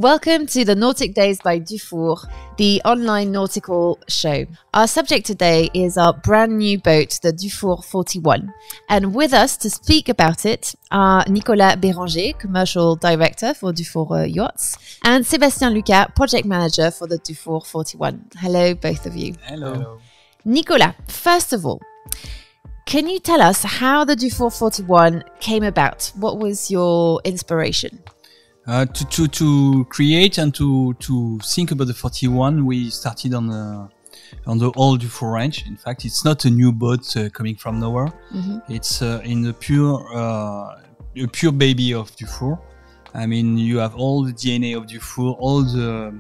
Welcome to the Nautic Days by Dufour, the online nautical show. Our subject today is our brand new boat, the Dufour 41. And with us to speak about it are Nicolas Béranger, Commercial Director for Dufour Yachts, and Sébastien Lucas, Project Manager for the Dufour 41. Hello, both of you. Hello. Nicolas, first of all, can you tell us how the Dufour 41 came about? What was your inspiration? To create and to think about the 41, we started on the old Dufour range. In fact, it's not a new boat coming from nowhere. Mm-hmm. It's in the pure baby of Dufour. I mean, you have all the DNA of Dufour, all the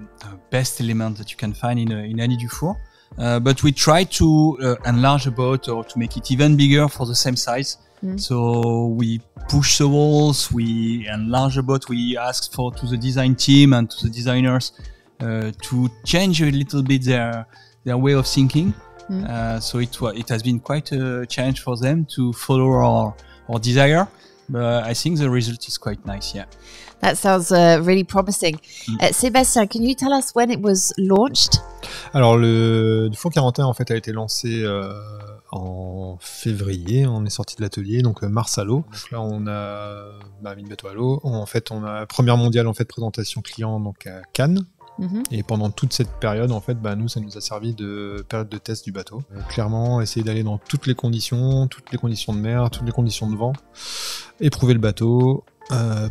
best elements that you can find in any Dufour. But we try to enlarge the boat or to make it even bigger for the same size. Mm. So we push the walls, we enlarge the boat, we ask to the design team and to the designers to change a little bit their way of thinking. Mm. So it has been quite a challenge for them to follow our desire. But I think the result is quite nice, yeah. That sounds really promising. Sébastien, can you tell us when it was launched? Alors, le Dufour 41, en fait, a été lancé en février. On est sorti de l'atelier, donc mars à l'eau. Donc là, on a mis le bateau à l'eau. En fait, on a première mondiale, en fait, présentation client, donc à Cannes. Mm-hmm. Et pendant toute cette période, en fait, nous, ça nous a servi de période de test du bateau. Clairement, essayer d'aller dans toutes les conditions de mer, toutes les conditions de vent, éprouver le bateau,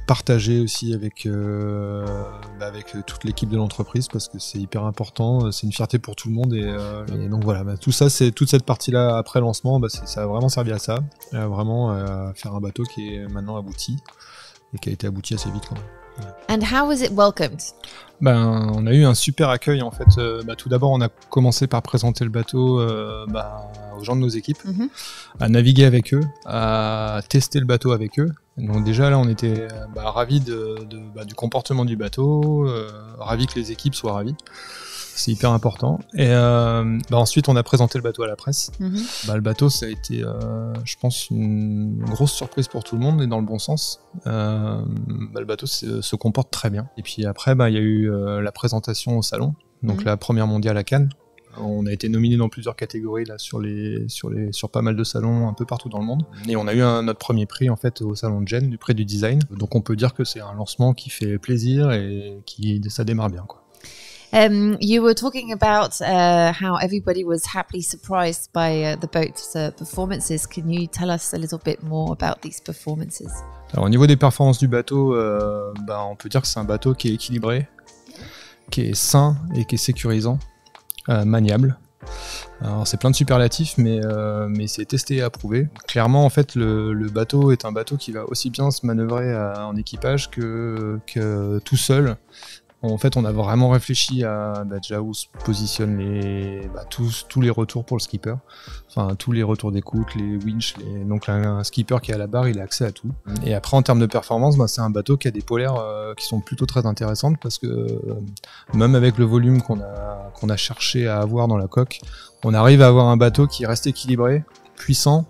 partager aussi avec toute l'équipe de l'entreprise parce que c'est hyper important, c'est une fierté pour tout le monde et donc voilà, tout ça, c'est toute cette partie-là après lancement, ça a vraiment servi à ça, à faire un bateau qui est maintenant abouti et qui a été abouti assez vite quand même. And how was it welcomed? On a eu un super accueil en fait. Tout d'abord, on a commencé par présenter le bateau aux gens de nos équipes, mm-hmm. à naviguer avec eux, à tester le bateau avec eux. Donc déjà là, on était ravis du comportement du bateau, ravis que les équipes soient ravies. C'est hyper important. Et ensuite, on a présenté le bateau à la presse. Mm-hmm. Le bateau, ça a été, je pense, une grosse surprise pour tout le monde et dans le bon sens. Le bateau se comporte très bien. Et puis après, il y a eu la présentation au salon, donc la première mondiale à Cannes. On a été nominé dans plusieurs catégories là sur pas mal de salons un peu partout dans le monde. Et on a eu notre premier prix en fait au salon de Gênes, du prix du design. Donc on peut dire que c'est un lancement qui fait plaisir et ça démarre bien, quoi. You were talking about how everybody was happily surprised by the boat's performances. Can you tell us a little bit more about these performances? Alors, au niveau des performances du bateau, on peut dire que c'est un bateau qui est équilibré, qui est sain et qui est sécurisant, maniable. Alors, c'est plein de superlatifs, mais c'est testé et approuvé. Clairement, en fait, le bateau est un bateau qui va aussi bien se manœuvrer en équipage que tout seul. En fait, on a vraiment réfléchi à déjà où se positionnent tous les retours pour le skipper. Enfin, tous les retours d'écoute, les winches. Donc, un skipper qui est à la barre, il a accès à tout. Et après, en termes de performance, c'est un bateau qui a des polaires qui sont plutôt très intéressantes parce que même avec le volume qu'on a cherché à avoir dans la coque, on arrive à avoir un bateau qui reste équilibré, puissant,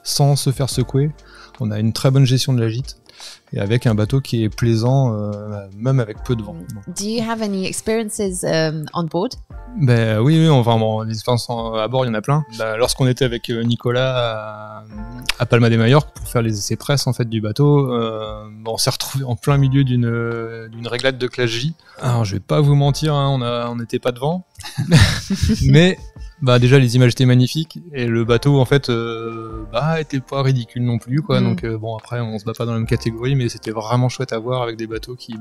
sans se faire secouer. On a une très bonne gestion de la gîte. Et avec un bateau qui est plaisant, même avec peu de vent. Do you have any experiences on board? Oui, les expériences à bord, il y en a plein. Lorsqu'on était avec Nicolas à Palma de Mallorca pour faire les essais presse en fait du bateau, on s'est retrouvé en plein milieu d'une réglade de classe J. Alors je vais pas vous mentir, on n'était pas devant, mais déjà les images étaient magnifiques et le bateau en fait était pas ridicule non plus, quoi. Donc après on se bat pas dans la même catégorie, mais c'était vraiment chouette à voir avec des bateaux qui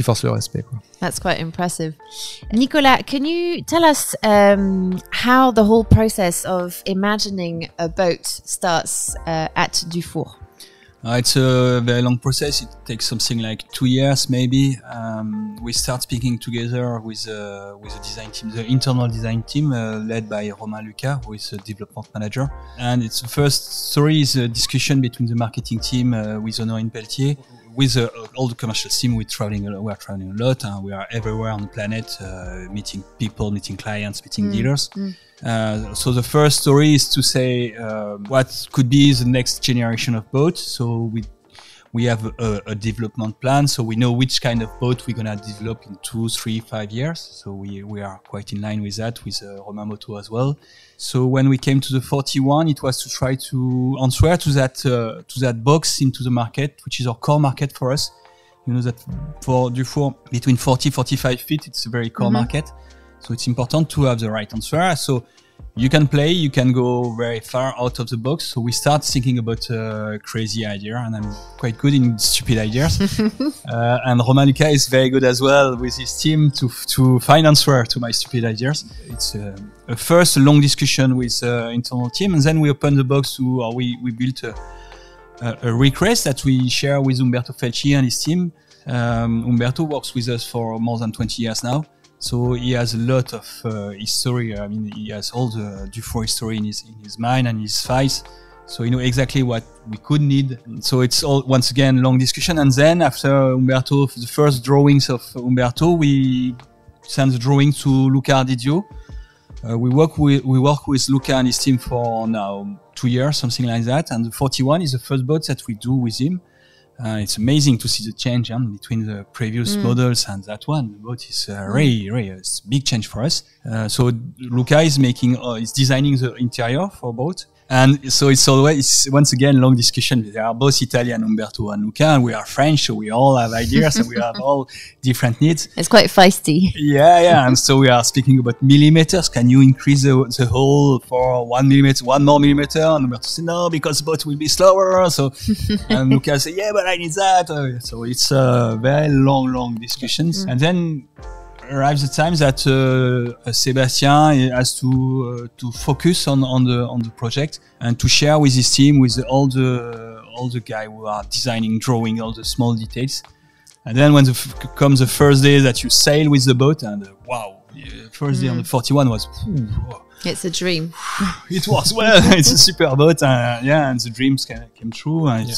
forcent le respect, quoi. That's quite impressive. Nicolas, can you tell us how the whole process of imagining a boat starts at Dufour? It's a very long process. It takes something like 2 years, maybe. We start speaking together with the design team, the internal design team, led by Romain Lucas, who is the development manager. And it's the first story is a discussion between the marketing team with Honorine Pelletier. With all the commercial team, we're traveling a lot. We are everywhere on the planet, meeting people, meeting clients, meeting dealers. So the first story is to say what could be the next generation of boats. So we have a development plan, so we know which kind of boat we're gonna develop in 2, 3, 5 years. So we are quite in line with that, with Romain Moto as well. So when we came to the 41, it was to try to answer to that box into the market, which is our core market for us. You know that for Dufour, between 40, 45 feet, it's a very core market. So it's important to have the right answer. So you can play, you can go very far out of the box. So we start thinking about a crazy idea, and I'm quite good in stupid ideas. And Romain Lucas is very good as well with his team to find answer to my stupid ideas. It's a first long discussion with internal team, and then we open the box to, we built a request that we share with Umberto Felci and his team. Umberto works with us for more than 20 years now. So he has a lot of history. I mean, he has all the Dufour history in his mind and his files. So you know exactly what we could need. So it's all, once again, long discussion. And then after Umberto, the first drawings of Umberto, we send the drawing to Luca Ardizio. We work with Luca and his team for now 2 years, something like that. And the 41 is the first boat that we do with him. It's amazing to see the change between the previous models and that one. The boat is really it's a big change for us. So Luca is designing the interior for boat. And so it's always, once again, long discussion. They are both Italian, Umberto and Luca, and we are French, so we all have ideas and we have all different needs. It's quite feisty. Yeah. And so we are speaking about millimeters. Can you increase the hole for 1 millimeter, 1 more millimeter? And Umberto said, no, because the boat will be slower. So, and Luca said, yeah, but I need that. So it's very long discussions. And then arrives the time that Sébastien has to focus on the project and to share with his team, with all the guys who are designing, drawing all the small details. And then when comes the first day that you sail with the boat, and wow, first day on the 41 was. It's a dream. It was, well, it's a super boat, and the dreams came true. And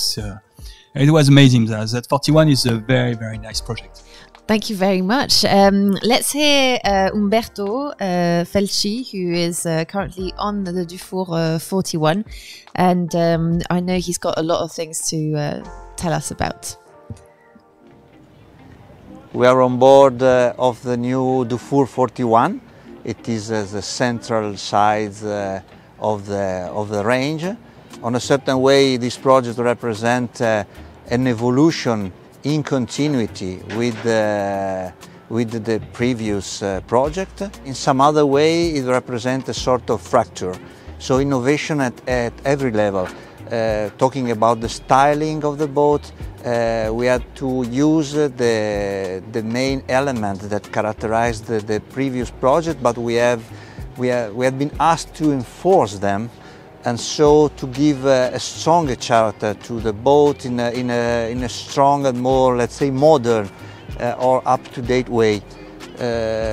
it was amazing. That 41 is a very, very nice project. Thank you very much. Let's hear Umberto Felci, who is currently on the Dufour 41. And I know he's got a lot of things to tell us about. We are on board of the new Dufour 41. It is the central size of the range. On a certain way, this project represents an evolution in continuity with the previous project. In some other way, it represents a sort of fracture. So innovation at every level. Talking about the styling of the boat, we had to use the main element that characterized the previous project, but we had been asked to enforce them, and so to give a stronger character to the boat in a strong and more, let's say, modern or up-to-date way.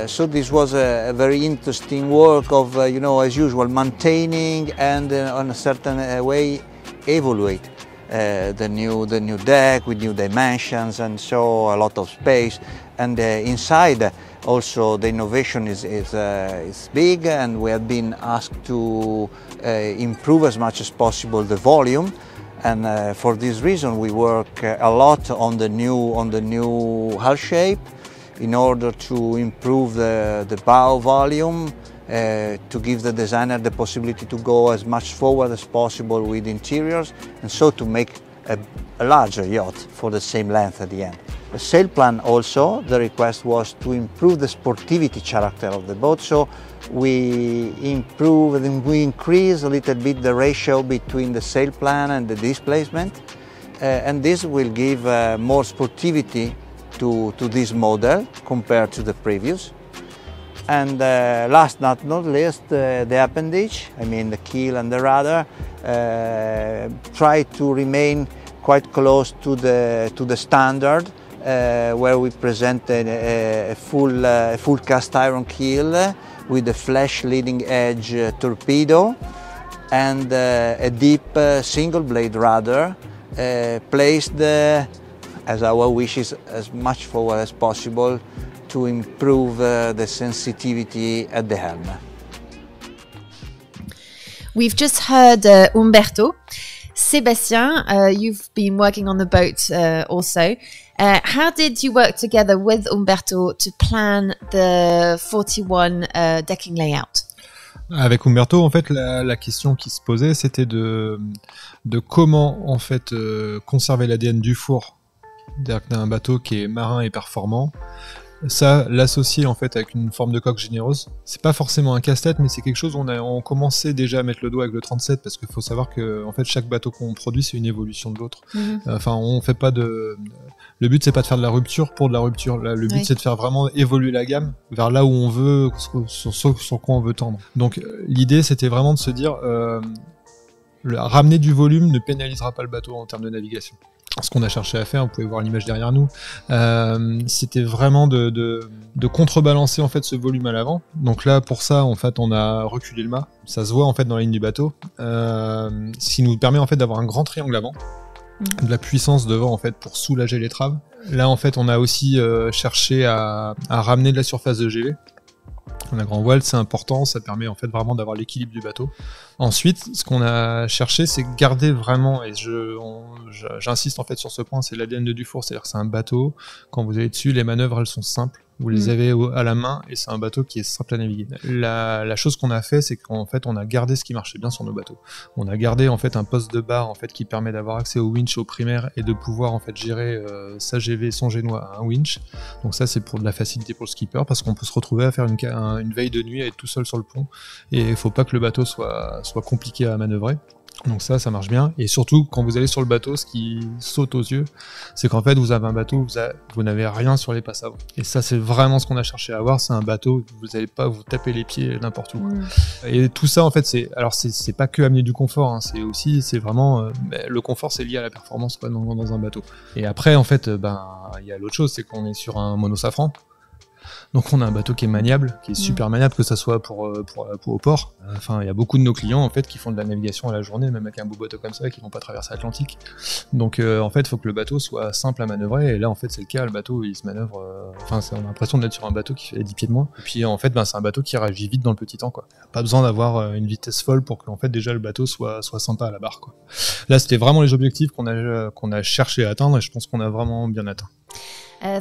So this was a very interesting work of, as usual, maintaining and on a certain way evaluate the new deck with new dimensions, and so a lot of space. And inside also the innovation is big, and we have been asked to improve as much as possible the volume. And for this reason we work a lot on the new hull shape in order to improve the bow volume, to give the designer the possibility to go as much forward as possible with interiors, and so to make a larger yacht for the same length at the end. The sail plan also, the request was to improve the sportivity character of the boat, so we increase a little bit the ratio between the sail plan and the displacement, and this will give more sportivity to this model compared to the previous. And last but not least, the appendage, I mean the keel and the rudder, try to remain quite close to the standard, where we present a full cast iron keel with a flash leading edge torpedo and a deep single blade rudder placed as our wish is as much forward as possible to improve the sensitivity at the helm. We've just heard Umberto. Sébastien, you've been working on the boat also. How did you work together with Umberto to plan the 41 decking layout? Avec Umberto, en fait, la question qui se posait, c'était de comment en fait conserver l'ADN du four, c'est-à-dire que un bateau qui est marin et performant. Ça, l'associer en fait avec une forme de coque généreuse, c'est pas forcément un casse-tête, mais c'est quelque chose où on commençait déjà à mettre le doigt avec le 37, parce qu'il faut savoir que en fait chaque bateau qu'on produit c'est une évolution de l'autre. Enfin, on fait pas de. Le but c'est pas de faire de la rupture pour de la rupture. Là, le but c'est de faire vraiment évoluer la gamme vers là où on veut, sur quoi on veut tendre. Donc l'idée c'était vraiment de se dire ramener du volume ne pénalisera pas le bateau en termes de navigation. Ce qu'on a cherché à faire, vous pouvez voir l'image derrière nous, c'était vraiment de contrebalancer en fait ce volume à l'avant. Donc là, pour ça, en fait, on a reculé le mât. Ça se voit en fait dans la ligne du bateau, ce qui nous permet en fait d'avoir un grand triangle avant, de la puissance devant en fait pour soulager l'étrave. Là, en fait, on a aussi cherché à ramener de la surface de GV. On a grand voile, c'est important, ça permet en fait vraiment d'avoir l'équilibre du bateau. Ensuite, ce qu'on a cherché, c'est garder vraiment, et j'insiste en fait sur ce point, c'est l'ADN de Dufour, c'est-à-dire que c'est un bateau, quand vous allez dessus, les manœuvres elles sont simples, vous les avez à la main, et c'est un bateau qui est simple à naviguer. La chose qu'on a fait, c'est qu'en fait on a gardé ce qui marchait bien sur nos bateaux. On a gardé en fait un poste de barre en fait qui permet d'avoir accès au winch au primaire et de pouvoir en fait gérer sa GV, son génois à un winch. Donc ça c'est pour de la facilité pour le skipper, parce qu'on peut se retrouver à faire une veille de nuit, à être tout seul sur le pont, et il faut pas que le bateau soit compliqué à manœuvrer. Donc ça marche bien. Et surtout, quand vous allez sur le bateau, ce qui saute aux yeux, c'est qu'en fait, vous avez un bateau, vous n'avez rien sur les passes avant. Et ça, c'est vraiment ce qu'on a cherché à avoir. C'est un bateau, vous n'allez pas vous taper les pieds n'importe où. Et tout ça, en fait, c'est pas que amener du confort, hein, c'est vraiment, le confort, c'est lié à la performance quoi, dans un bateau. Et après, en fait, il y a l'autre chose, c'est qu'on est sur un monosafran. Donc on a un bateau qui est maniable, qui est super maniable, que ça soit pour au port. Enfin, il y a beaucoup de nos clients en fait qui font de la navigation à la journée, même avec un beau bateau comme ça, qui vont pas traverser l'Atlantique. Donc en fait, il faut que le bateau soit simple à manœuvrer. Et là, en fait, c'est le cas. Le bateau, il se manœuvre. On a l'impression d'être sur un bateau qui fait 10 pieds de moins. Et puis en fait, c'est un bateau qui réagit vite dans le petit temps, quoi. Pas besoin d'avoir une vitesse folle pour que en fait déjà le bateau soit sympa à la barre, quoi. Là, c'était vraiment les objectifs qu'on a cherché à atteindre, et je pense qu'on a vraiment bien atteint.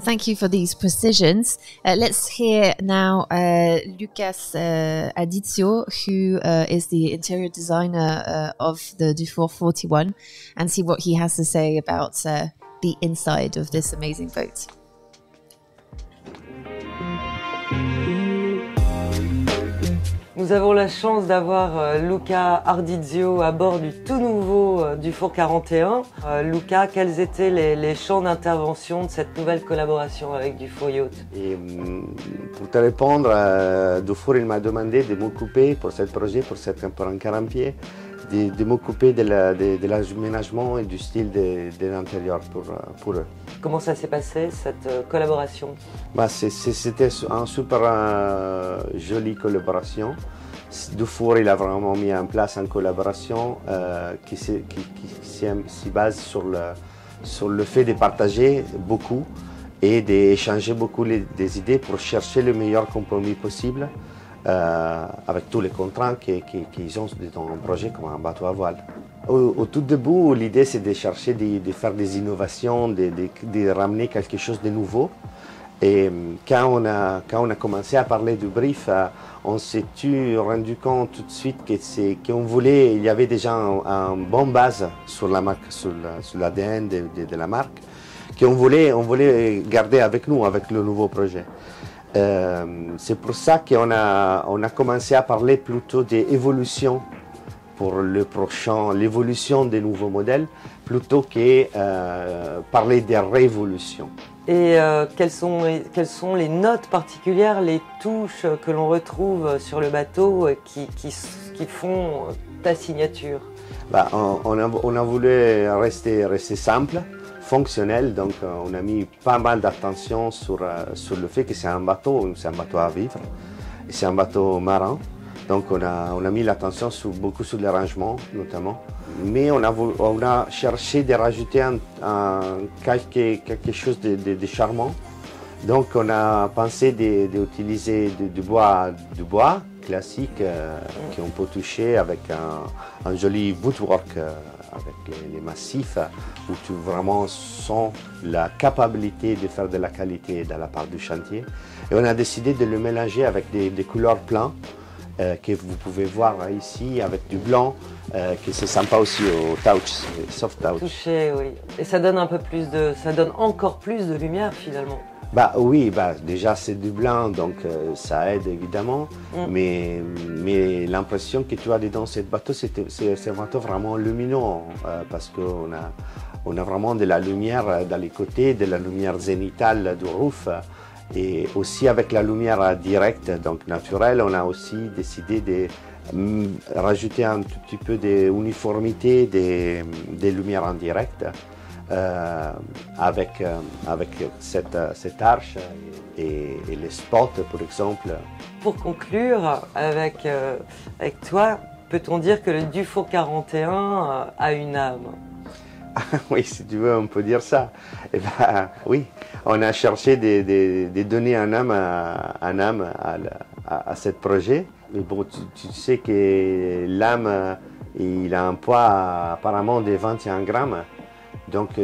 Thank you for these precisions. Let's hear now Lucas Adizio, who is the interior designer of the Dufour 41, and see what he has to say about the inside of this amazing boat. Nous avons la chance d'avoir Luca Ardizio à bord du tout nouveau Dufour 41. Luca, quels étaient les champs d'intervention de cette nouvelle collaboration avec Dufour Yacht? Et pour te répondre, Dufour il m'a demandé de m'occuper pour ce projet, pour un 40 pieds, de m'occuper de l'aménagement et du style de l'intérieur pour eux. Comment ça s'est passé, cette collaboration? C'était une super jolie collaboration. Dufour il a vraiment mis en place une collaboration qui se base sur le fait de partager beaucoup et d'échanger beaucoup des idées pour chercher le meilleur compromis possible avec tous les contraintes qu'ils ont dans un projet comme un bateau à voile. Au tout début, l'idée c'est de chercher de faire des innovations, de ramener quelque chose de nouveau. Et quand on a commencé à parler du brief, on s'est rendu compte tout de suite il y avait déjà une bonne base sur la marque, sur l'ADN de la marque, qu'on voulait garder avec nous, avec le nouveau projet. C'est pour ça qu'on a commencé à parler plutôt d'évolution pour le prochain, l'évolution des nouveaux modèles, plutôt que parler de révolution. Et quelles sont les notes particulières, les touches que l'on retrouve sur le bateau qui font ta signature? On a voulu rester simple, fonctionnel, donc on a mis pas mal d'attention sur le fait que c'est un bateau à vivre, c'est un bateau marin. Donc on a mis l'attention beaucoup sur l'arrangement notamment, mais on a cherché de rajouter quelque chose de charmant. Donc on a pensé d'utiliser du bois classique qu'on peut toucher avec un joli woodwork avec les massifs où tu vraiment sens la capacité de faire de la qualité de la part du chantier. Et on a décidé de le mélanger avec des couleurs pleines que vous pouvez voir ici avec du blanc, que c'est sympa aussi au touch, soft touch. Touché, oui. Et ça donne ça donne encore plus de lumière finalement. Bah oui, bah déjà c'est du blanc, donc ça aide évidemment, mais l'impression que tu as dans ce bateau, c'est un bateau vraiment lumineux, parce qu'on a vraiment de la lumière dans les côtés, de la lumière zénithale du roof, et aussi avec la lumière directe, donc naturelle, on a aussi décidé de rajouter un tout petit peu d'uniformité des lumières en direct. Avec cette arche et les spots, par exemple. Pour conclure, avec toi, peut-on dire que le Dufour 41 a une âme? Oui, si tu veux, on peut dire ça. Eh ben, oui, on a cherché de donner un âme à ce projet. Mais bon, tu sais que l'âme, il a un poids apparemment de 21 grammes. Donc,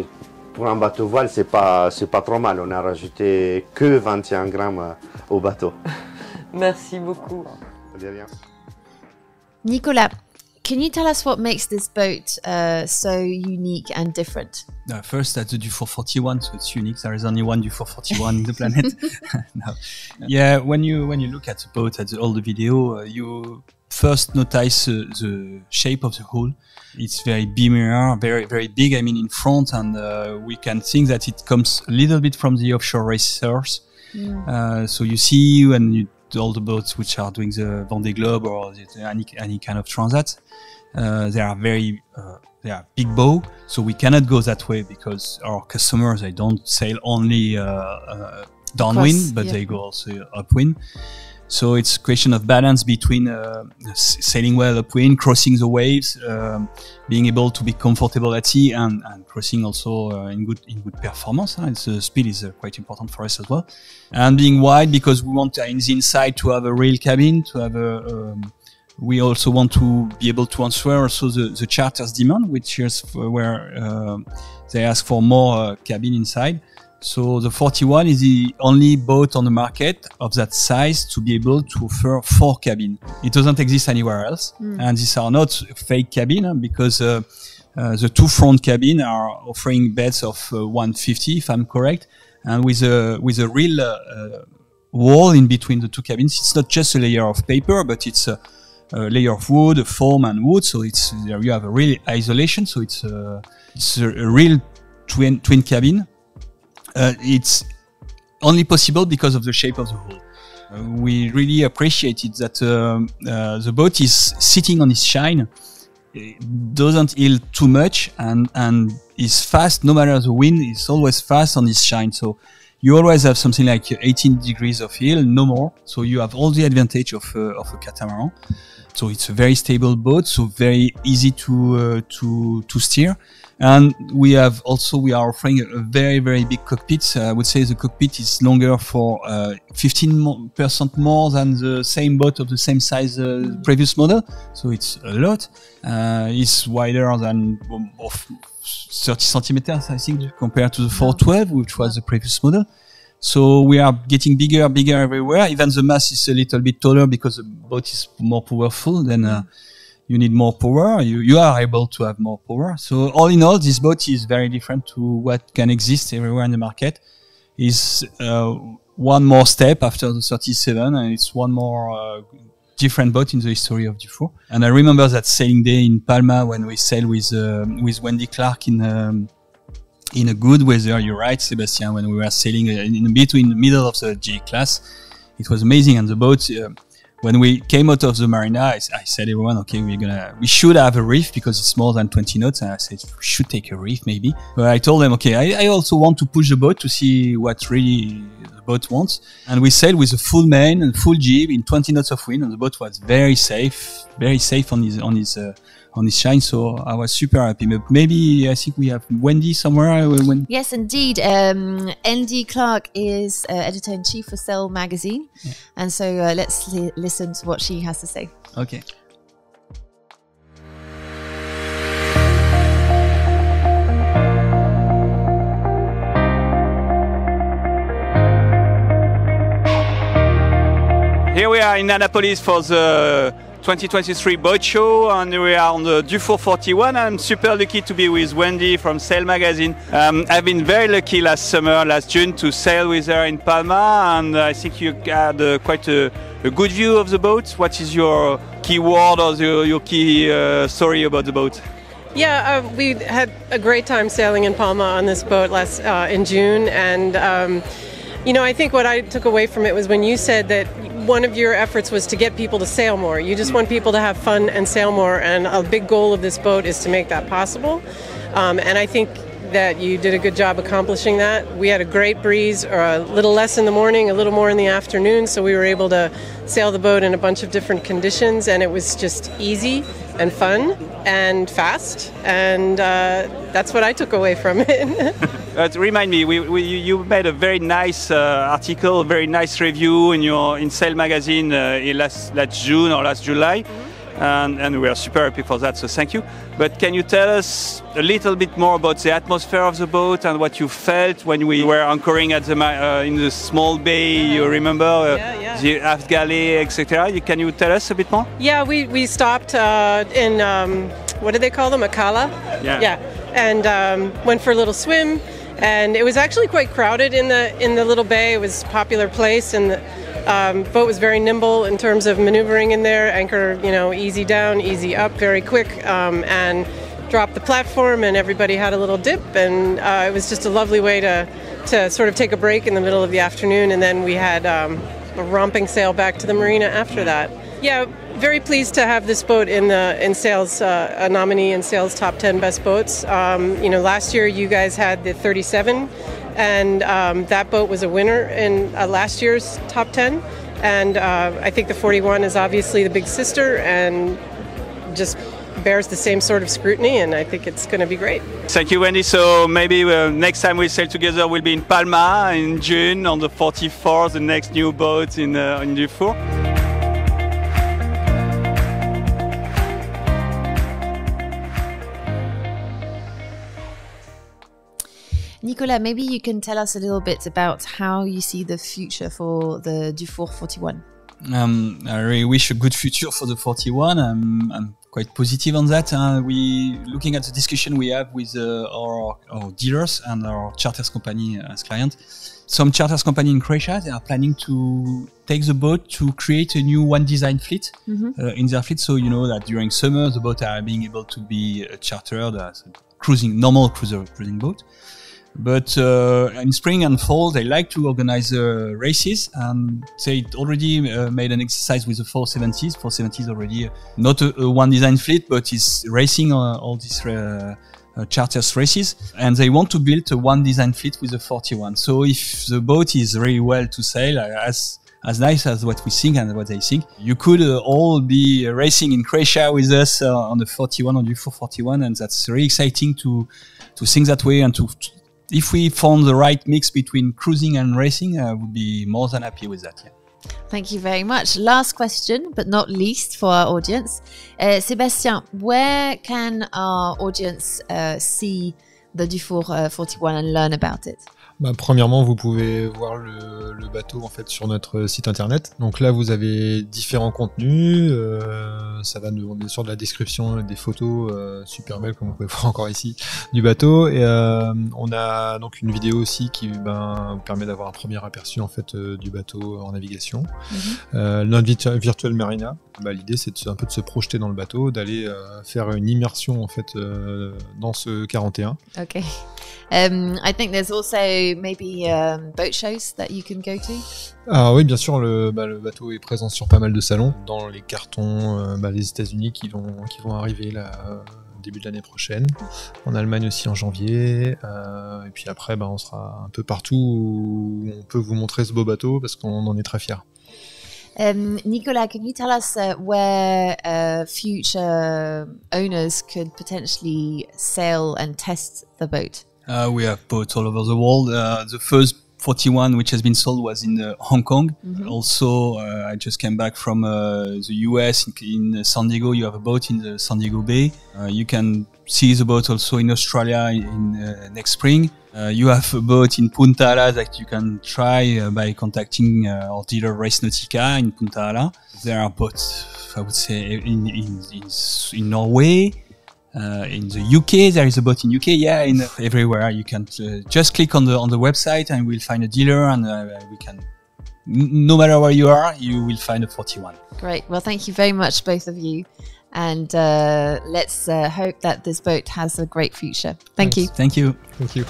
pour un bateau voile, c'est pas trop mal. On a rajouté que 21 grammes au bateau. Merci beaucoup. De rien. Nicolas, can you tell us what makes this boat so unique and different? First, that's the Dufour 41, so it's unique. There is only one Dufour 41 in the planet. No. Yeah, when you look at the boat, at all the video, you first notice the shape of the hull. It's very beamier, very, very big, I mean, in front, and we can think that it comes a little bit from the offshore racers. So you see when you do all the boats which are doing the Vendée Globe or any kind of transat, they are very they are big bow, so we cannot go that way because our customers, they don't sail only downwind, but they go also upwind. So it's a question of balance between sailing well upwind, crossing the waves, being able to be comfortable at sea, and crossing also in good performance. The speed is quite important for us as well, and being wide because we want in the inside to have a real cabin, to have we also want to be able to answer also the charter's demand, which is where they ask for more cabin inside. So the 41 is the only boat on the market of that size to be able to offer 4 cabin. It doesn't exist anywhere else. And these are not fake cabin because the 2 front cabin are offering beds of 150, if I'm correct. And with a real wall in between the 2 cabins. It's not just a layer of paper, but it's a layer of wood, a foam and wood. So it's you have a real isolation. So it's a real twin cabin. It's only possible because of the shape of the hull. We really appreciated that the boat is sitting on its shine, it doesn't yield too much, and is fast no matter the wind. It's always fast on its shine. So you always have something like 18 degrees of yield, no more. So you have all the advantage of a catamaran. So it's a very stable boat, so very easy to steer. And we are offering a very, very big cockpit. I would say the cockpit is longer for 15% more than the same boat of the same size previous model. So it's a lot. It's wider than of 30 centimeters, I think, compared to the 412, which was the previous model. So we are getting bigger everywhere. Even the mast is a little bit taller because the boat is more powerful than you need more power. You are able to have more power. So all in all, this boat is very different to what can exist everywhere in the market. It's one more step after the 37, and it's one more different boat in the history of Dufour. And I remember that sailing day in Palma when we sailed with Wendy Clark in a good weather. You're right, Sébastien. When we were sailing in between the middle of the G class, it was amazing. And the boat. When we came out of the marina, I said everyone, okay, we should have a reef because it's more than 20 knots. And I said, we should take a reef maybe. But I told them, okay, I also want to push the boat to see what really the boat wants. And we sailed with a full main and full jib in 20 knots of wind, and the boat was very safe on his shine. So I was super happy. But maybe I think we have Wendy somewhere. Yes, indeed. Andy Clark is editor-in-chief for Sail magazine. Yeah. And so let's listen to what she has to say. Okay. Here we are in Annapolis for the 2023 boat show, and we are on the Dufour 41. I'm super lucky to be with Wendy from Sail magazine. I've been very lucky last June to sail with her in Palma, and I think you had quite a good view of the boat. What is your key word or your key story about the boat? Yeah, we had a great time sailing in Palma on this boat in June, and you know, I think what I took away from it was when you said that one of your efforts was to get people to sail more. You just want people to have fun and sail more, and a big goal of this boat is to make that possible. And I think that you did a good job accomplishing that. We had a great breeze, or a little less in the morning, a little more in the afternoon, so we were able to sail the boat in a bunch of different conditions, and it was just easy and fun and fast, and that's what I took away from it. Remind me, you made a very nice article, a very nice review in Sail magazine last June or last July. And we are super happy for that, so thank you. But can you tell us a little bit more about the atmosphere of the boat and what you felt when we were anchoring at in the small bay? You remember the aft galley, etc. Can you tell us a bit more? Yeah, we stopped in what do they call them? A cala? Yeah. And went for a little swim, and it was actually quite crowded in the little bay. It was a popular place, and the boat was very nimble in terms of maneuvering in there. Anchor, easy down, easy up, very quick, and dropped the platform, and everybody had a little dip, and it was just a lovely way to sort of take a break in the middle of the afternoon, and then we had a romping sail back to the marina after that. Yeah, very pleased to have this boat in Sail's a nominee in Sail's top 10 best boats. Last year you guys had the 37. And that boat was a winner in last year's top 10. And I think the 41 is obviously the big sister and just bears the same sort of scrutiny, and I think it's going to be great. Thank you, Wendy. So maybe next time we sail together we'll be in Palma in June on the 44, the next new boat in Dufour. Nicolas, maybe you can tell us a little bit about how you see the future for the Dufour 41. I really wish a good future for the 41. I'm quite positive on that. We looking at the discussion we have with our dealers and our charters company as client. Some charters company in Croatia, they are planning to take the boat to create a new one design fleet in their fleet. So you know that during summer the boat are being able to be chartered as a normal cruising boat. But in spring and fall, they like to organize races, and they already made an exercise with the 470s. 470s already not a one design fleet, but is racing all these charters races, and they want to build a one design fleet with the 41. So if the boat is really well to sail, as nice as what we think and what they think, you could all be racing in Croatia with us on the 41, on the 441, and that's really exciting to think that way, and if we found the right mix between cruising and racing, I would be more than happy with that. Yeah. Thank you very much. Last question, but not least for our audience. Sébastien, where can our audience see the Dufour 41 and learn about it? Premièrement, vous pouvez voir le bateau en fait sur notre site internet. Donc là, vous avez différents contenus. Ça va bien sûr de la description, des photos super belles comme vous pouvez voir encore ici du bateau. Et on a donc une vidéo aussi qui vous permet d'avoir un premier aperçu en fait du bateau en navigation. Notre virtual marina. L'idée c'est un peu de se projeter dans le bateau, d'aller faire une immersion en fait dans ce 41. Okay. I think there's also maybe boat shows that you can go to. Ah oui, bien sûr, le bateau est présent sur pas mal de salons, dans les cartons, les États-Unis qui vont arriver là début de l'année prochaine. En Allemagne aussi en janvier. Et puis après, on sera un peu partout où on peut vous montrer ce beau bateau parce qu'on en est très fiers. Nicolas, can you tell us where future owners could potentially sail and test the boat? We have boats all over the world. The first 41 which has been sold was in Hong Kong. Also, I just came back from the US in San Diego. You have a boat in the San Diego Bay. You can see the boat also in Australia in next spring. You have a boat in Punta Ala that you can try by contacting our dealer Race Nautica in Punta Ala. There are boats, I would say, in Norway. In the UK, there is a boat in UK. Yeah, everywhere. You can just click on the website and we'll find a dealer, and we can. No matter where you are, you will find a 41. Great. Well, thank you very much, both of you, and let's hope that this boat has a great future. Thanks. Thank you. Thank you.